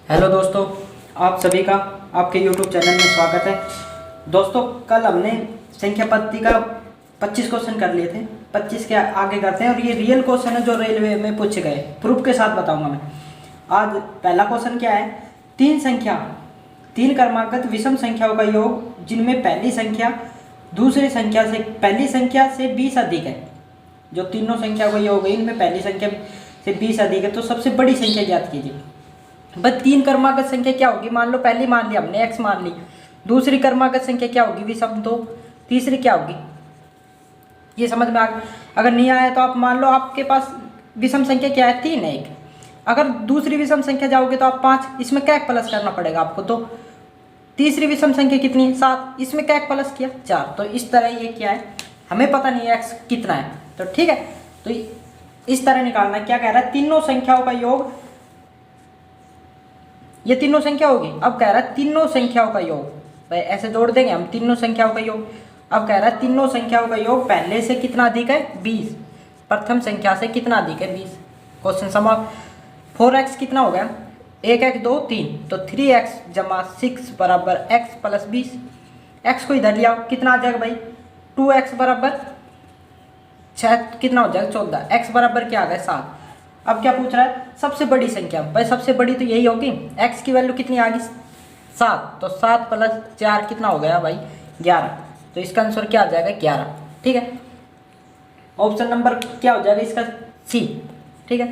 Hello दोस्तों, आप सभी का आपके YouTube चैनल में स्वागत है। दोस्तों, कल हमने संख्या पद्धति का 25 क्वेश्चन कर लिए थे। 25 के आगे करते हैं और ये रियल क्वेश्चन है जो रेलवे में पूछे गए, प्रूफ के साथ बताऊंगा मैं। आज पहला क्वेश्चन क्या है, तीन क्रमागत विषम संख्याओं का योग जिनमें पहली संख्या पहली संख्या से 20 अधिक है। जो तीनों संख्याओं का योग है इनमें पहली संख्या से 20 अधिक है, तो सबसे बड़ी संख्या ज्ञात कीजिए। बस तीन क्रमागत संख्या क्या होगी, मान लो पहली मान ली हमने x मान ली, दूसरी क्रमागत संख्या क्या होगी विषम, तो तीसरी क्या होगी, ये समझ में आ गया। अगर नहीं आया तो आप मान लो आपके पास विषम संख्या क्या है, 3 है एक। अगर दूसरी विषम संख्या जाओगे तो आप 5, इसमें क्या प्लस करना पड़ेगा आपको, तो तीसरी विषम संख्या कितनी है, 7, इसमें क्या प्लस किया, 4। तो इस तरह ये क्या है, हमें पता नहीं है x कितना है, तो ठीक है। तो इस तरह निकालना है। क्या कह रहा है, तीनों संख्याओं का योग, ये तीनों संख्या होगी। अब कह रहा है तीनों संख्याओं का योग, भाई ऐसे जोड़ देंगे हम, तीनों संख्याओं का योग। अब कह रहा है तीनों संख्याओं का योग पहले से कितना अधिक है, 20, प्रथम संख्या से कितना अधिक है, 20। क्वेश्चन समाप्त। 4x कितना हो गया, 1 1 2 3, तो 3x जमा 6 बराबर x प्लस 20। x को इधर लिया, कितना आ जाएगा भाई, 2x बराबर 6, कितना हो जाएगा 14, x बराबर क्या आ गया 7। अब क्या पूछ रहा है, सबसे बड़ी संख्या, भाई सबसे बड़ी तो यही होगी, x की वैल्यू कितनी आ गई 7, तो 7 प्लस 4 कितना हो गया भाई 11। तो इसका आंसर क्या आ जाएगा 11, ठीक है। ऑप्शन नंबर क्या हो जाएगा इसका, सी, ठीक है।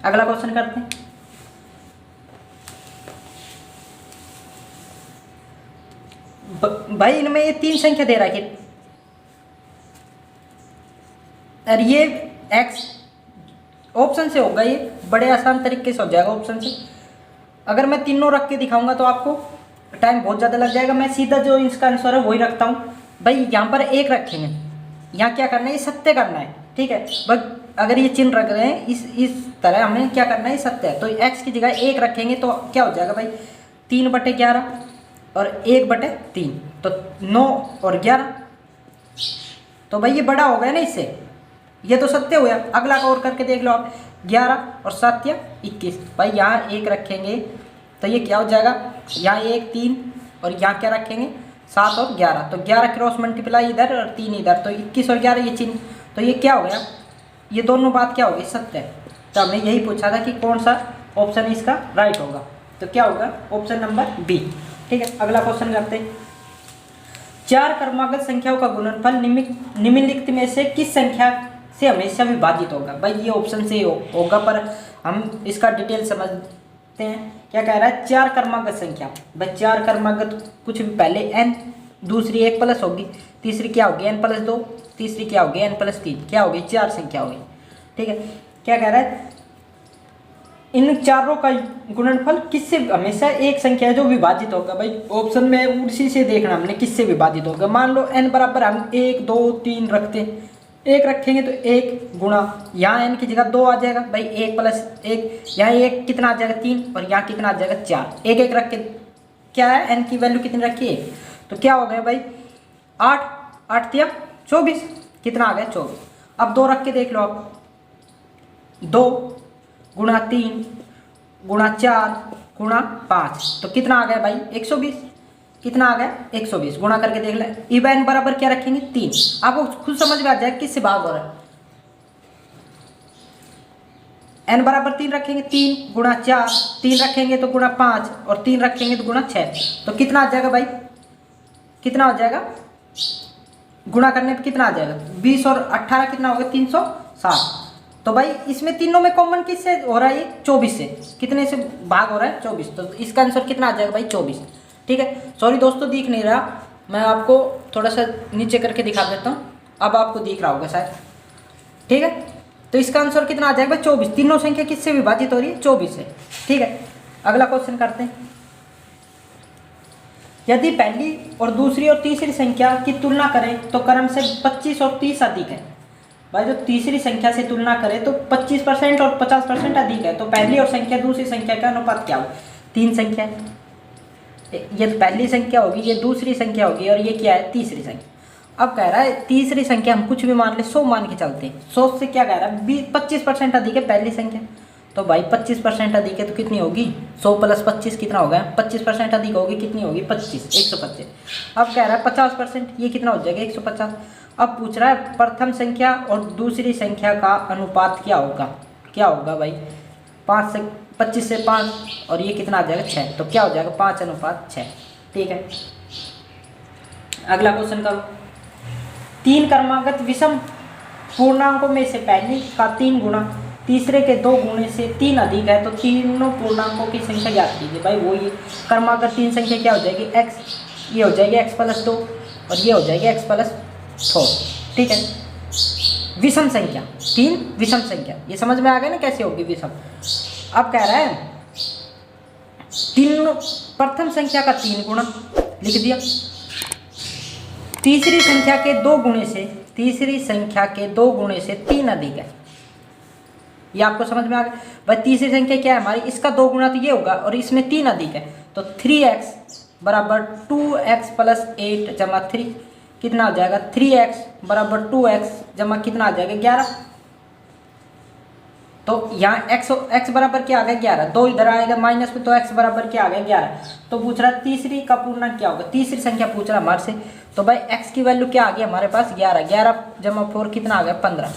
अगला क्वेश्चन करते हैं। भाई इनमें ये 3 संख्या दे रखी है और ये x ऑप्शन से होगा, ये बड़े आसान तरीके से हो जाएगा ऑप्शन से। अगर मैं तीनों रख के दिखाऊंगा तो आपको टाइम बहुत ज़्यादा लग जाएगा, मैं सीधा जो इसका आंसर है वही रखता हूँ। भाई यहाँ पर 1 रखेंगे, यहाँ क्या करना है, ये सत्य करना है, ठीक है। बस अगर ये चिन्ह रख रहे हैं इस तरह, हमें क्या करना है, सत्य है। तो x की जगह 1 रखेंगे तो क्या हो जाएगा भाई, 3/11 और 1/3, तो 9 और 11। तो भाई ये बड़ा हो गया ना इससे, ये तो सत्य हो गया। अगला का और करके देख लो आप, 11 और 7 या 21। भाई यहाँ 1 रखेंगे तो ये क्या हो जाएगा, यहाँ 1 3 और यहाँ क्या रखेंगे 7 और 11, तो 11 क्रॉस मल्टीप्लाई इधर और 3 इधर, तो 21 और 11 ये चिन्ह, तो ये क्या हो गया, ये दोनों बात क्या होगी, सत्य है। तो हमने यही पूछा था कि कौन सा ऑप्शन इसका राइट होगा, तो क्या होगा ऑप्शन नंबर बी, ठीक है। अगला क्वेश्चन करते हैं। 4 क्रमागत संख्याओं का गुणनफल निम्नलिखित में से किस संख्या से हमेशा विभाजित होगा। भाई ये ऑप्शन से होगा, पर हम इसका डिटेल समझते हैं। क्या कह रहा है, 4 क्रमागत संख्या, भाई 4 क्रमागत कुछ भी पहले n, दूसरी 1 प्लस होगी, तीसरी क्या होगी n प्लस 2, तीसरी क्या होगी n प्लस 3, क्या होगी 4 संख्या होगी, ठीक है। क्या कह रहा है, इन चारों का गुणनफल किससे हमेशा एक संख्या है जो विभाजित होगा। भाई ऑप्शन में उसी से देखना हमने किससे विभाजित होगा। मान लो n बराबर हम 1 2 3 रखते हैं, 1 रखेंगे तो 1 गुणा, यहाँ n की जगह 2 आ जाएगा, भाई 1 प्लस 1, यहाँ 1 कितना आ जाएगा 3 और यहाँ कितना आ जाएगा 4। 1 1 रख के क्या है, n की वैल्यू कितनी रखी है, तो क्या हो गया भाई 8 8 या 24, कितना आ गया 24। अब 2 रख के देख लो आप, 2 गुणा 3 गुणा 4 गुणा 5, तो कितना आ गया भाई 120, कितना आ गया 120। गुणा करके देख ले, अब n बराबर क्या रखेंगे 3, आपको खुद समझ में आ जाए किससे भाग हो रहा है। n बराबर 3 रखेंगे, 3 गुणा 4, 3 रखेंगे तो गुणा 5 और 3 रखेंगे तो गुणा 6, तो कितना आ जाएगा भाई, कितना हो जाएगा, गुणा करने पे कितना आ जाएगा 20 और 18 कितना होगा 360। तो भाई इसमें तीनों में कॉमन किससे हो रहा है, ये 24 से, कितने से भाग हो रहा है 24, तो इसका आंसर कितना आ जाएगा भाई 24, ठीक है। सॉरी दोस्तों दिख नहीं रहा, मैं आपको थोड़ा सा नीचे करके दिखा देता हूँ, अब आपको दिख रहा होगा शायद, ठीक है। तो इसका आंसर कितना आ जाएगा 24, तीनों संख्या किससे विभाजित हो रही है 24 से, ठीक है। अगला क्वेश्चन करते हैं। यदि पहली और दूसरी और तीसरी संख्या की तुलना करें तो क्रम से 25 और 30 अधिक है। भाई जो तीसरी संख्या से तुलना करें तो 25% और 50% अधिक है, तो पहली और संख्या दूसरी संख्या का अनुपात क्या हो, 3 संख्या है, ये तो पहली संख्या होगी, ये दूसरी संख्या होगी और ये क्या है तीसरी संख्या। अब कह रहा है तीसरी संख्या हम कुछ भी मान ले, 100 मान के चलते हैं, 100 से क्या कह रहा है 25% अधिक है पहली संख्या, तो भाई 25% अधिक है तो कितनी होगी 100 प्लस 25 कितना होगा 25% अधिक होगी कितनी होगी 25 125। अब कह रहा है 50%, ये कितना हो जाएगा 150। अब पूछ रहा है प्रथम संख्या और दूसरी संख्या का अनुपात क्या होगा, क्या होगा भाई 5 से 25 से 5 और ये कितना आ जाएगा 6, तो क्या हो जाएगा 5:6। ठीक है, अगला क्वेश्चन करो। 3 क्रमागत विषम पूर्णांकों में से पहले का 3 गुना तीसरे के 2 गुणे से 3 अधिक है तो तीनों पूर्णांकों की संख्या ज्ञात कीजिए। भाई वो ये क्रमागत 3 संख्या क्या हो जाएगी x, ये हो जाएगी x+2 और ये हो जाएगी x+4। ठीक है, विषम संख्या 3 विषम संख्या, ये समझ में आ गया ना कैसे होगी विषम। अब कह रहा है तीनों प्रथम संख्या का 3 गुना लिख दिया, तीसरी संख्या के 2 गुणे से, तीसरी संख्या के 2 गुणे से 3 अधिक है, ये आपको समझ में आ गया। भाई तीसरी संख्या क्या है हमारी, इसका 2 गुना तो ये होगा और इसमें 3 अधिक है तो 3x बराबर 2x प्लस 8 जमा 3 कितना हो जाएगा 3x बराबर 2x जमा कितना आ जाएगा 11। तो यहाँ x बराबर क्या आ गया 11, 2 इधर आएगा माइनस में तो x बराबर क्या आ गया 11। तो पूछ रहा है तीसरी का पूर्णांक क्या होगा, तीसरी संख्या पूछ रहा है हमारे से। तो भाई x की वैल्यू क्या आ गई हमारे पास 11, 11 जमा 4 कितना आ गया 15।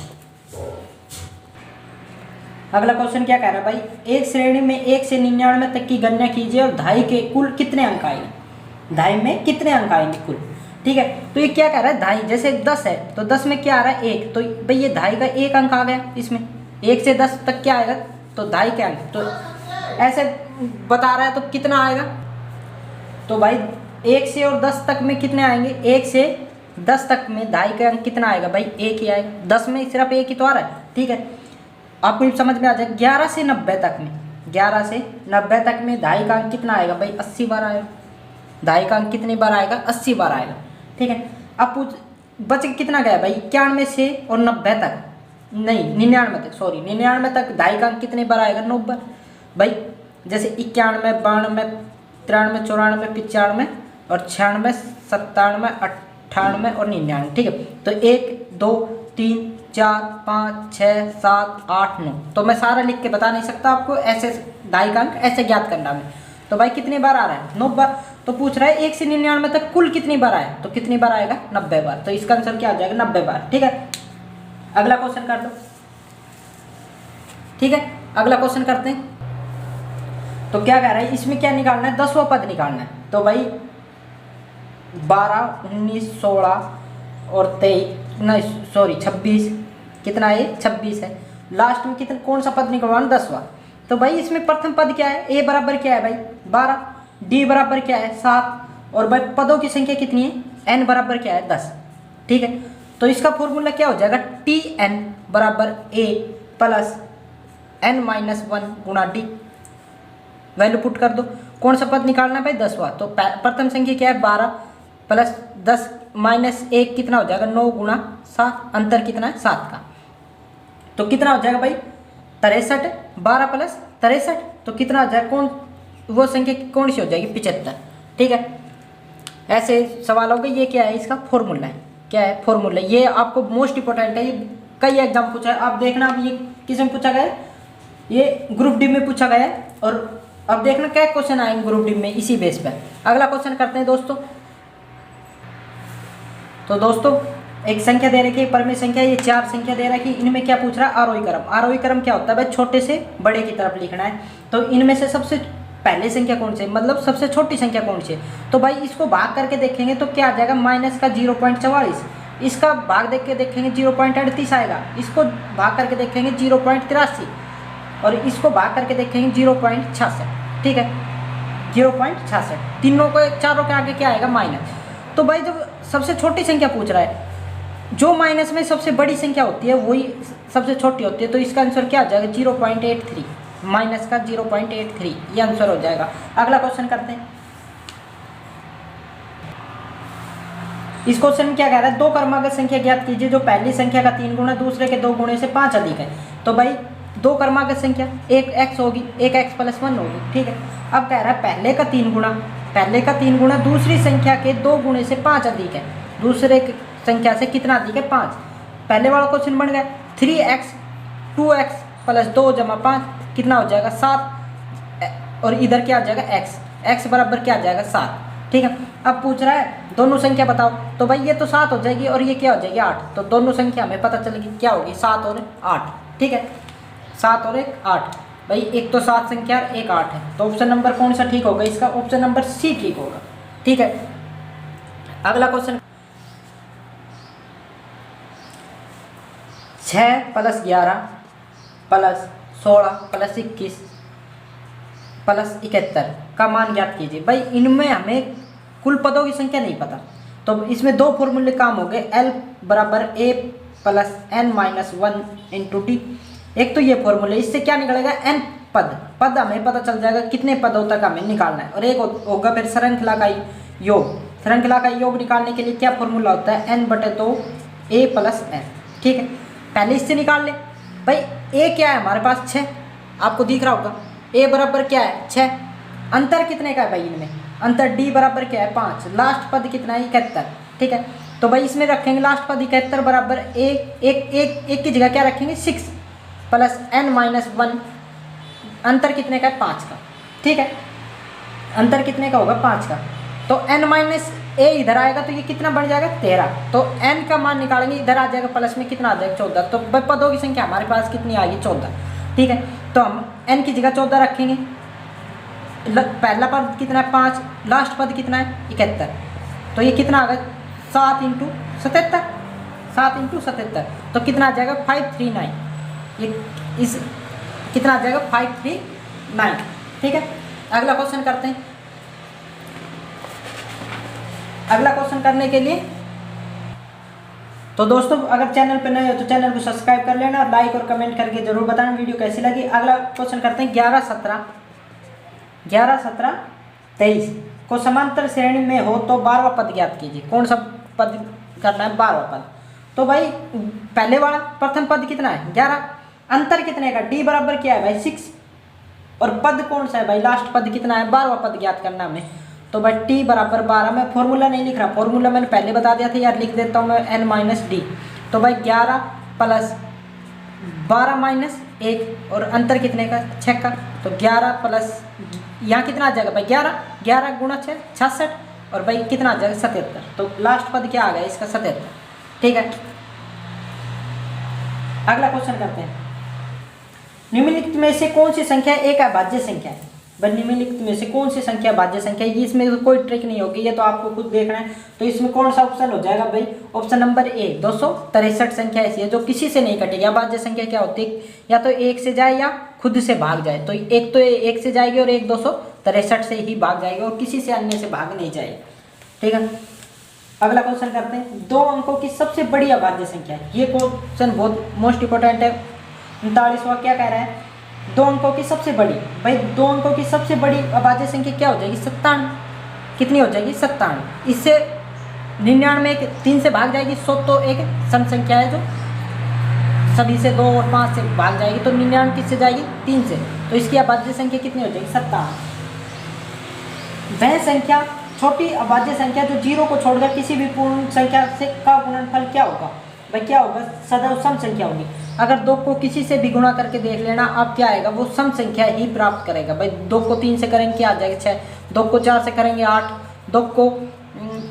अगला क्वेश्चन क्या कह रहा है भाई, एक श्रेणी में 1 से 99 तक की गणना कीजिए और धाई के कुल कितने अंक आएंगे, धाई में कितने अंक आएंगे कुल। ठीक है, तो ये क्या कह रहा है धाई जैसे 10 है तो 10 में क्या आ रहा है 1, तो भाई ये धाई का 1 अंक आ गया, इसमें 1 से 10 तक क्या आएगा तो धाई के अंक, तो ऐसे बता रहा है तो कितना आएगा। तो भाई 1 से और 10 तक में कितने आएंगे, 1 से 10 तक में धाई का अंक कितना आएगा भाई 1 ही आएगा, 10 में सिर्फ 1 ही तो आ रहा है। ठीक है, आपको समझ में आ जाए। 11 से 90 तक में, 11 से 90 तक में धाई का अंक कितना आएगा भाई 80 बार आएगा, धाई का अंक कितनी बार आएगा 80 बार आएगा। ठीक है, अब पूछ बच कितना गया भाई 91 से और 90 तक, नहीं 99 तक, सॉरी 99 तक धाई का अंक कितनी बार आएगा 9 बार। भाई जैसे 91 92 93 94 95 और 96 97 98 और 99। ठीक है, तो 1 2 3 4 5 6 7 8 9, तो मैं सारा लिख के बता नहीं सकता आपको, ऐसे धाई का अंक ऐसे ज्ञात करना में। तो भाई कितनी बार आ रहा है 9 बार। तो पूछ रहा है 1 से 99 तक कुल कितनी बार आए, तो कितनी बार आएगा 90 बार, तो इसका आंसर क्या आ जाएगा 90 बार। ठीक है, अगला क्वेश्चन कर दो। ठीक है, अगला क्वेश्चन करते हैं। तो क्या कह रहा है इसमें क्या निकालना है 10वां पद निकालना है। तो भाई 12 19 16 और 23 नहीं सॉरी 26 कितना है 26 है, लास्ट में कितना कौन सा पद निकलवाना 10वां। तो भाई इसमें प्रथम पद क्या है, a बराबर क्या है भाई 12, d बराबर क्या है 7 और भाई पदों की संख्या कितनी है n बराबर क्या है 10। ठीक है, तो इसका फॉर्मूला क्या हो जाएगा tn बराबर a प्लस n-1 गुणा d, वैल्यू पुट कर दो। कौन सा पद निकालना है भाई 10वां, तो प्रथम संख्या क्या है 12 प्लस 10 माइनस 1 कितना हो जाएगा 9 गुणा 7, अंतर कितना है 7 का, तो कितना हो जाएगा भाई 63, 12 प्लस 63 तो कितना हो जाएगा, कौन वो संख्या कौन सी हो जाएगी 75। ठीक है, ऐसे सवाल हो गए। ये क्या है इसका फॉर्मूला है, क्या है फॉर्मूला, ये आपको मोस्ट इंपॉर्टेंट है, ये कई एग्जाम पूछा है। आप देखना अब ये किस में पूछा गया, ये ग्रुप डी में पूछा गया है और अब देखना क्या क्वेश्चन आएंगे ग्रुप डी में इसी बेस पर। अगला क्वेश्चन करते हैं दोस्तों। तो दोस्तों एक संख्या दे रखी है परमेय संख्या, ये 4 संख्या दे रखी है, इनमें क्या पूछ रहा है आरोही क्रम। आरोही क्रम क्या होता है भाई छोटे से बड़े की तरफ लिखना है। तो इनमें से सबसे पहले संख्या कौन सी है, मतलब सबसे छोटी संख्या कौन सी है। तो भाई इसको भाग करके देखेंगे तो क्या आ जाएगा माइनस का 0.44, इसका भाग देख के देखेंगे 0.38 आएगा, इसको भाग करके देखेंगे 0.83 और इसको भाग करके देखेंगे 0.66। ठीक है 0.66, तीनों को चारों के आगे क्या आएगा माइनस। तो भाई जब सबसे छोटी संख्या पूछ रहा है, जो माइनस में सबसे बड़ी संख्या होती है वही सबसे छोटी होती है, तो इसका आंसर क्या आ जाएगा 0.83, माइनस का 0.83 ये आंसर हो जाएगा। अगला क्वेश्चन करते हैं। इस क्वेश्चन में क्या कह रहा है 2 क्रमागत संख्या ज्ञात कीजिए जो पहली संख्या का 3 गुना दूसरे के 2 गुणे से 5 अधिक है। तो भाई 2 क्रमागत संख्या, एक x होगी एक x + 1 होगी। ठीक है, अब कह रहा है पहले का 3 गुना दूसरी संख्या के 2 गुणे से 5 अधिक है, दूसरे संख्या से कितना अधिक है 5। पहले वाला क्वेश्चन बन गया 3x 2x + 2 = 5, कितना हो जाएगा 7, और इधर क्या आ जाएगा x, x बराबर क्या आ जाएगा 7। ठीक है, अब पूछ रहा है दोनों संख्या बताओ, तो भाई ये तो 7 हो जाएगी और ये क्या हो जाएगी 8, तो दोनों संख्या हमें पता चलेगी क्या होगी 7 और 8। ठीक है, 7 और 1 8, भाई एक तो 7 संख्या और एक 8 है, तो ऑप्शन नंबर कौन सा ठीक होगा इसका, ऑप्शन नंबर सी ठीक होगा। ठीक है, अगला क्वेश्चन 6 + 11 + 16 + 21 + 71 का मान ज्ञात कीजिए। भाई इनमें हमें कुल पदों की संख्या नहीं पता, तो इसमें दो फॉर्मूले काम हो गए, L = A + n - 1 × t। एक तो ये फॉर्मूले, इससे क्या निकलेगा n पद हमें पता चल जाएगा कितने पदों तक हमें निकालना है, और एक होगा फिर श्रृंखला का योग। श्रृंखला का योग निकालने के लिए क्या फॉर्मूला होता है, n/2 A + n। ठीक है, पहले इससे निकाल ले। भाई a क्या है हमारे पास 6, आपको दिख रहा होगा, a बराबर क्या है 6, अंतर कितने का है भाई इनमें, अंतर d बराबर क्या है 5, लास्ट पद कितना है 71। ठीक है, तो भाई इसमें रखेंगे लास्ट पद 71 बराबर एक की जगह क्या रखेंगे 6 + n - 1, अंतर कितने का है 5 का। ठीक है, अंतर कितने का होगा 5 का, तो n - a इधर आएगा तो ये कितना बन जाएगा 13, तो n का मान निकालेंगे, इधर आ जाएगा प्लस में कितना आ जाएगा 14, तो भाई पदों की संख्या हमारे पास कितनी आएगी 14। ठीक है, तो हम n की जगह 14 रखेंगे, पहला पद कितना है 5, लास्ट पद कितना है 71, तो ये कितना आ गया 7 × 77, 7 × 77, तो कितना आ जाएगा 539, ये इस कितना आ जाएगा 539। ठीक है, अगला क्वेश्चन करते हैं। अगला क्वेश्चन करने के लिए तो दोस्तों अगर चैनल पर नए हो तो चैनल को सब्सक्राइब कर लेना और लाइक और कमेंट करके जरूर बताना वीडियो कैसी लगी। अगला क्वेश्चन करते हैं 11 17 23 को समांतर श्रेणी में हो तो 12वां पद ज्ञात कीजिए। कौन सा पद करना है 12वां पद, तो भाई पहले वाला प्रथम पद कितना है 11, अंतर कितने का d बराबर क्या है भाई 6, और पद कौन सा है भाई लास्ट पद कितना है 12वां पद ज्ञात करना हमें, तो भाई t बराबर 12, मैं फॉर्मूला नहीं लिख रहा, फॉर्मूला मैंने पहले बता दिया था यार, लिख देता हूँ मैं n - d, तो भाई 11 + 12 - 1 और अंतर कितने का 6 का, तो 11 प्लस यहाँ कितना आ जाएगा भाई 11 × 6 66, और भाई कितना आ जाएगा 77, तो लास्ट पद क्या आ गया इसका 77। ठीक है, अगला क्वेश्चन करते हैं। निम्नलिखित में से कौन सी संख्या एक अभाज्य संख्या है, भाई निम्नलिखित में से कौन सी संख्या भाज्य संख्या है, इसमें कोई ट्रिक नहीं होगी, ये तो आपको खुद देखना है। तो इसमें कौन सा ऑप्शन हो जाएगा भाई, ऑप्शन नंबर ए 263 संख्या ऐसी है जो किसी से नहीं कटेगी। अभाज्य संख्या क्या होती है, या तो एक से जाए या खुद से भाग जाए, तो एक तो एक से जाएगी और एक 263 से ही भाग जाएगी और किसी से अन्य से भाग नहीं जाएगी। ठीक है, अगला क्वेश्चन करते हैं। 2 अंकों की सबसे बड़ी अभाज्य संख्या है, ये क्वेश्चन बहुत मोस्ट इंपॉर्टेंट है। 39वां क्या कह रहा है, 2 अंकों की सबसे बड़ी, भाई 2 अंकों की सबसे बड़ी अभाज्य संख्या क्या हो जाएगी 97, कितनी हो जाएगी 97, इससे 99 3 से भाग जाएगी, 100 तो एक सम संख्या है जो सभी से 2 और 5 से भाग जाएगी, तो 99 किससे जाएगी 3 से, तो इसकी अभाज्य संख्या कितनी हो जाएगी 57। वह संख्या छोटी अभाज्य संख्या जो 0 को छोड़कर किसी भी पूर्ण संख्या से का गुणनफल क्या होगा, भाई क्या होगा सदैव सम संख्या होगी। अगर 2 को किसी से भी गुणा करके देख लेना, अब क्या आएगा वो सम संख्या ही प्राप्त करेगा। भाई 2 को 3 से करेंगे क्या आ जाएगा 6, 2 को 4 से करेंगे 8, 2 को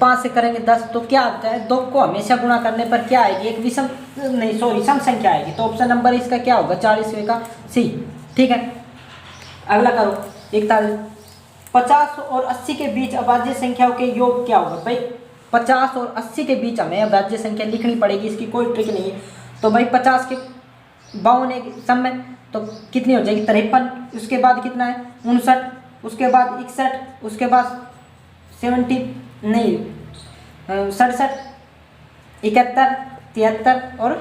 5 से करेंगे 10, तो क्या आता है 2 को हमेशा गुणा करने पर क्या आएगी एक विषम नहीं सॉरी सम संख्या आएगी। तो ऑप्शन नंबर इसका क्या होगा 40वें का सी। ठीक है, अगला करो 41। 50 और 80 के बीच अभाज्य संख्याओं के योग क्या होगा, भाई 50 और 80 के बीच हमें अभाज्य संख्या लिखनी पड़ेगी, इसकी कोई ट्रिक नहीं है। तो भाई 50 के 52 एक सम में तो कितनी हो जाएगी 53, उसके बाद कितना है 59, उसके बाद 61, उसके बाद 67 71 73 और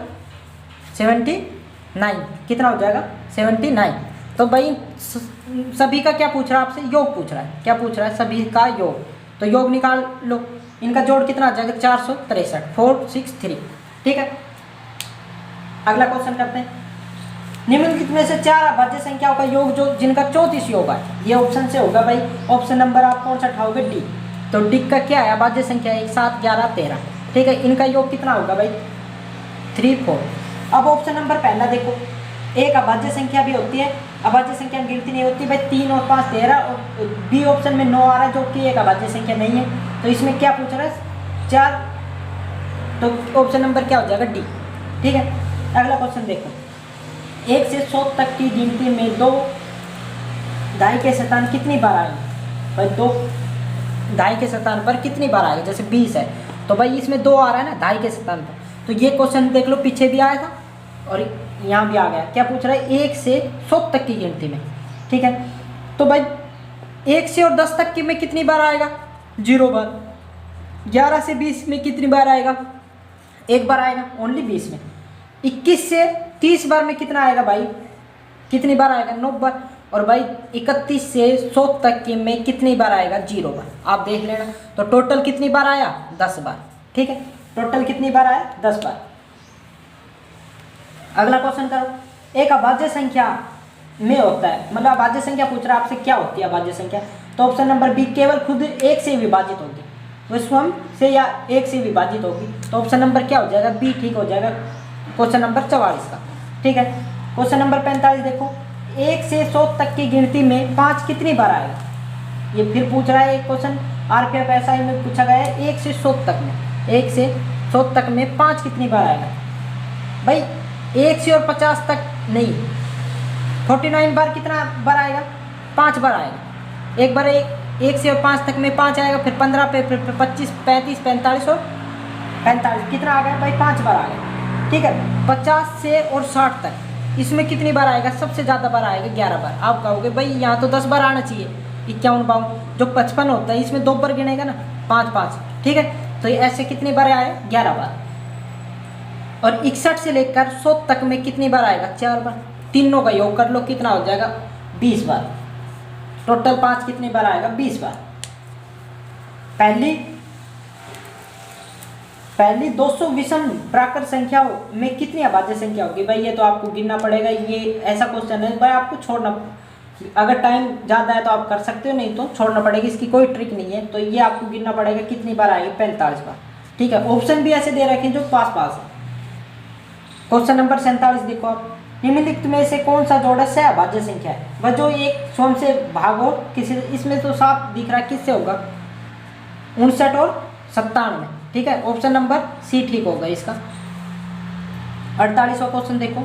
79, कितना हो जाएगा 79। तो भाई सभी का क्या पूछ रहा है आपसे, योग पूछ रहा है, क्या पूछ रहा है सभी का योग, तो योग निकाल लो, इनका जोड़ कितना आ जाएगा 463 463। ठीक है, अगला क्वेश्चन करते हैं। निम्नलिखित में से 4 अभाज्य संख्याओं का योग जो जिनका 34 योग है, ये ऑप्शन से होगा भाई, ऑप्शन नंबर आप कौन सा उठाओगे डी, तो डी का क्या है अभाज्य संख्या 1 7 11 13। ठीक है, इनका योग कितना होगा भाई 3 4। अब ऑप्शन नंबर पहला देखो, एक अभाज्य संख्या भी होती है अभाज्य संख्या में गिनती नहीं होती भाई। 3 और 5 13 और बी ऑप्शन में 9 आ रहा है जो कि एक अभाज्य संख्या नहीं है। तो इसमें क्या पूछ रहा है 4, तो ऑप्शन नंबर क्या हो जाएगा डी। ठीक है, अगला क्वेश्चन देखो, 1 से 100 तक की गिनती में 2 ढाई के स्थान कितनी बार आएंगे भाई। 2 ढाई के स्थान पर कितनी बार आएगा, जैसे 20 है तो भाई इसमें 2 आ रहा है ना ढाई के स्थान पर। तो ये क्वेश्चन देख लो पीछे भी आया था और यहाँ भी आ गया। क्या पूछ रहा है 1 से 100 तक की गिनती में। ठीक है, तो भाई 1 से और 10 तक की में कितनी बार आएगा 0 बार। 11 से 20 में कितनी बार आएगा 1 बार आएगा ओनली 20 में। 21 से 30 बार में कितना आएगा भाई, कितनी बार आएगा 9 बार। और भाई 31 से 100 तक की में कितनी बार आएगा 0 बार। आप देख लेना, तो टोटल कितनी बार आया 10 बार। ठीक है, टोटल कितनी बार आया 10 बार। अगला क्वेश्चन करो, एक अभाज्य संख्या में होता है, मतलब अभाज्य संख्या पूछ रहा है आपसे क्या होती है अभाज्य संख्या। तो ऑप्शन नंबर बी केवल खुद 1 से विभाजित होगी, वो स्वयं से या 1 से विभाजित होगी। तो ऑप्शन नंबर क्या हो जाएगा बी ठीक हो जाएगा, क्वेश्चन नंबर 44 का। ठीक है, क्वेश्चन नंबर 45 देखो, 1 से 100 तक की गिनती में 5 कितनी बार आएगा। ये फिर पूछ रहा है एक क्वेश्चन आरपीएफ एसआई में पूछा गया है 1 से 100 तक में, 1 से 100 तक में 5 कितनी बार आएगा भाई। 1 से और 50 तक नहीं, 49 बार कितना बार आएगा 5 बार आएगा। एक बार 1 से और 5 तक में 5 आएगा, फिर 15 पे फिर 25 35 45 और 45 कितना आ गया भाई 5 बार आ गया। ठीक है, 50 से और 60 तक इसमें कितनी बार आएगा, सबसे ज़्यादा बार आएगा 11 बार। आप कहोगे भाई यहाँ तो 10 बार आना चाहिए, 51 बार। जो 55 होता है इसमें 2 बार गिनेगा ना 5 5। ठीक है, तो ये ऐसे कितनी बार आए 11 बार। और 61 से लेकर 100 तक में कितनी बार आएगा 4 बार। तीनों का योग कर लो कितना हो जाएगा 20 बार। टोटल 5 कितनी बार आएगा 20 बार। पहली 200 विषम प्राकृत संख्याओं में कितनी अभाज्य संख्या होगी भाई। ये तो आपको गिनना पड़ेगा, ये ऐसा क्वेश्चन है भाई आपको छोड़ना, अगर टाइम ज़्यादा है तो आप कर सकते हो, नहीं तो छोड़ना पड़ेगा, इसकी कोई ट्रिक नहीं है। तो ये आपको गिनना पड़ेगा कितनी बार आएगी 45 बार। ठीक है, ऑप्शन भी ऐसे दे रखे हैं जो पास पास है। क्वेश्चन नंबर 47 देखो आप, निम्नलिखित में से कौन सा जोड़ा सहअभाज्य संख्या है। वह जो एक स्वयं से भाग हो किसी, इसमें तो साफ दिख रहा है किससे होगा 59 और 97। ठीक है, ऑप्शन नंबर सी ठीक होगा इसका। 48वां क्वेश्चन देखो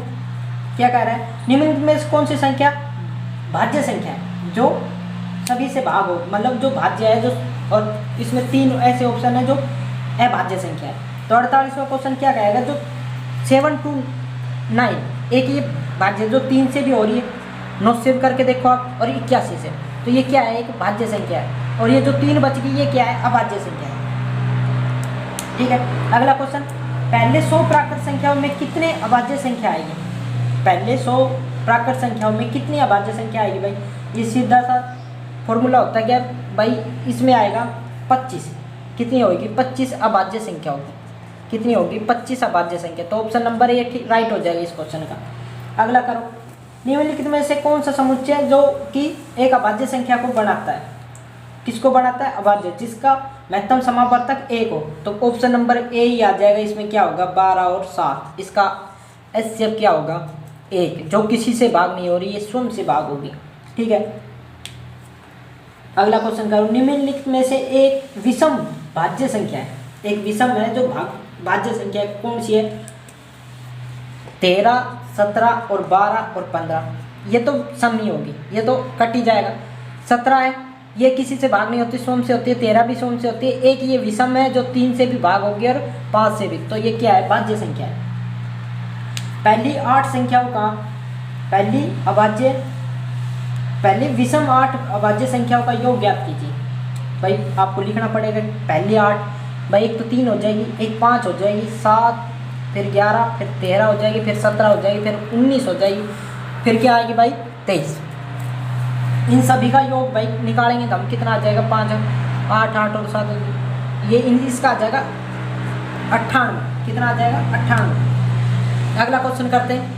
क्या कह रहा है, निम्नलिखित में से कौन सी संख्या भाज्य संख्या है जो सभी से भाग हो, मतलब जो भाज्य है जो, और इसमें 3 ऐसे ऑप्शन है जो अभाज्य संख्या है। तो 48वां क्वेश्चन क्या कहेगा, जो 7 to 9 एक ये भाज्य जो 3 से भी हो रही है, 9 से करके देखो आप, और 81 से, तो ये क्या है एक भाज्य संख्या है। और ये जो 3 बच गई ये क्या है अभाज्य संख्या है। ठीक है, अगला क्वेश्चन, पहले 100 प्राकृत संख्याओं में कितने अभाज्य संख्या आएगी। पहले 100 प्राकृत संख्याओं में कितनी अभाज्य संख्या आएगी भाई। ये सीधा सा फॉर्मूला होता है क्या भाई, इसमें आएगा 25, कितनी होगी 25 अभाज्य संख्या होगी, कितनी होगी 25 अभाज्य संख्या। तो ऑप्शन नंबर ए ठीक राइट हो जाएगा इस क्वेश्चन का। अगला करो, निम्नलिखित में से कौन सा समुच्चय जो कि एक अभाज्य संख्या को बनाता है, किसको बनाता है अभाज्य, जिसका महत्तम समावर्तक 1 हो। तो ऑप्शन नंबर ए ही आ जाएगा, इसमें क्या होगा 12 और 7, इसका एचसीएफ क्या होगा 1, जो किसी से भाग नहीं हो रही है स्वयं से भाग होगी। ठीक है, अगला क्वेश्चन करो, निम्नलिखित में से एक विषम भाज्य संख्या है, एक विषम है जो भाज्य संख्या कौन सी है 13 17 और 12 और 15। ये तो सम नहीं होगी, ये तो कट ही जाएगा। 17 है ये किसी से भाग नहीं होती स्वयं से होती है, 13 भी स्वयं से होती है, एक ये विषम है जो 3 से भी भाग होगी और 5 से भी। तो ये क्या है भाज्य संख्या है। पहली 8 संख्याओं का पहली विषम 8 अभाज्य संख्याओं का योग ज्ञात कीजिए। भाई आपको लिखना पड़ेगा पहली 8, भाई एक तो 3 हो जाएगी, एक 5 हो जाएगी, 7 फिर 11 फिर 13 हो जाएगी, फिर 17 हो जाएगी, फिर 19 हो जाएगी, फिर क्या आएगी भाई 23। इन सभी का योग भाई निकालेंगे तो हम कितना आ जाएगा 5 8 8 और 7, ये इसका आ जाएगा 98। कितना आ जाएगा 98। अगला क्वेश्चन करते हैं,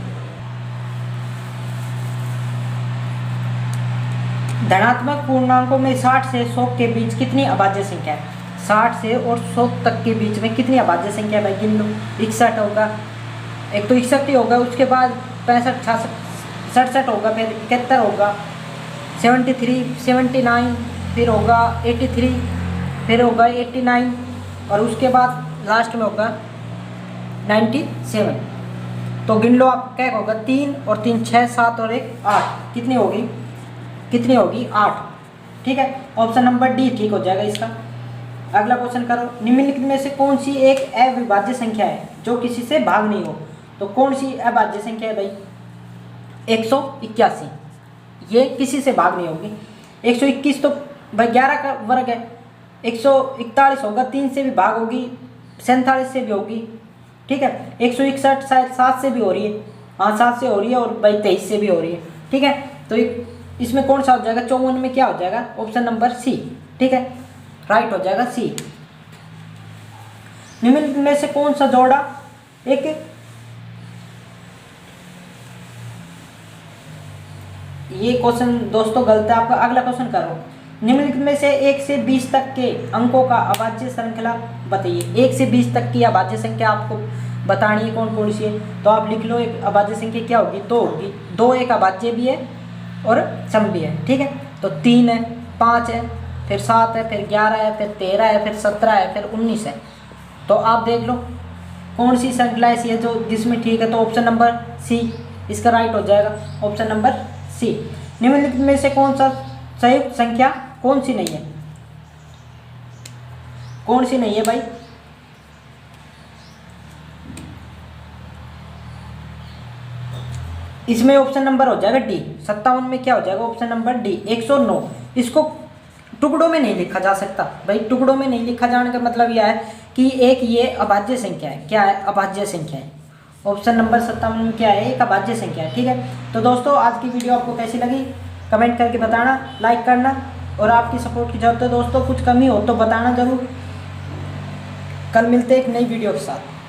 धनात्मक पूर्णांकों में 60 से 100 के बीच कितनी अभाज्य संख्या है। 60 से और 100 तक के बीच में कितनी अभाज्य संख्या है भाई गिन लो। 61 होगा, एक तो 61 ही होगा, उसके बाद 65 66 67 होगा, फिर 71 होगा, 73, 79, फिर होगा 83, फिर होगा 89 और उसके बाद लास्ट में होगा 97। तो गिन लो आप, क्या होगा 3 और 3 6 7 और 1 8, कितनी होगी 8। ठीक है, ऑप्शन नंबर डी ठीक हो जाएगा इसका। अगला क्वेश्चन करो, निम्नलिखित में से कौन सी एक अविभाज्य संख्या है जो किसी से भाग नहीं हो। तो कौन सी अभाज्य संख्या है भाई, 181, ये किसी से भाग नहीं होगी। 121 तो भाई 11 का वर्ग है। 141 होगा, 3 से भी भाग होगी, 47 से भी होगी। ठीक है, 161 शायद 7 से भी हो रही है, हाँ 7 से हो रही है, और भाई 23 से भी हो रही है। ठीक है, तो इसमें कौन सा हो जाएगा, 54 में क्या हो जाएगा, ऑप्शन नंबर सी। ठीक है, राइट हो जाएगा सी। निम्नलिखित में से कौन सा जोड़ा एक ये क्वेश्चन दोस्तों गलत है आपका। अगला क्वेश्चन करो, निम्नलिखित में से 1 से 20 तक के अंकों का अभाज्य श्रृंखला बताइए। 1 से 20 तक की अभाज्य संख्या आपको बतानी है कौन कौन सी है। तो आप लिख लो, एक अभाज्य संख्या क्या होगी, 2 होगी। 2 एक अभाज्य भी है और सम भी है। ठीक है, तो 3 है, 5 है, फिर 7 है, फिर 11 है, फिर 13 है, फिर 17 है, फिर 19 है। तो आप देख लो कौन सी श्रृंखला ऐसी है जो जिसमें ठीक है। तो ऑप्शन नंबर सी इसका राइट हो जाएगा, ऑप्शन नंबर सी। निम्नलिखित में से कौन सा संयुक्त संख्या कौन सी नहीं है, कौन सी नहीं है भाई, इसमें ऑप्शन नंबर हो जाएगा डी। 57 में क्या हो जाएगा, ऑप्शन नंबर डी 109। इसको टुकड़ों में नहीं लिखा जा सकता भाई, टुकड़ों में नहीं लिखा जाने का मतलब यह है कि एक ये अभाज्य संख्या है। क्या है, अभाज्य संख्या है। ऑप्शन नंबर 57 में क्या है, एक अभाज्य संख्या है। ठीक है, तो दोस्तों आज की वीडियो आपको कैसी लगी कमेंट करके बताना, लाइक करना, और आपकी सपोर्ट की जरूरत है दोस्तों। कुछ कमी हो तो बताना ज़रूर। कल मिलते हैं एक नई वीडियो के साथ।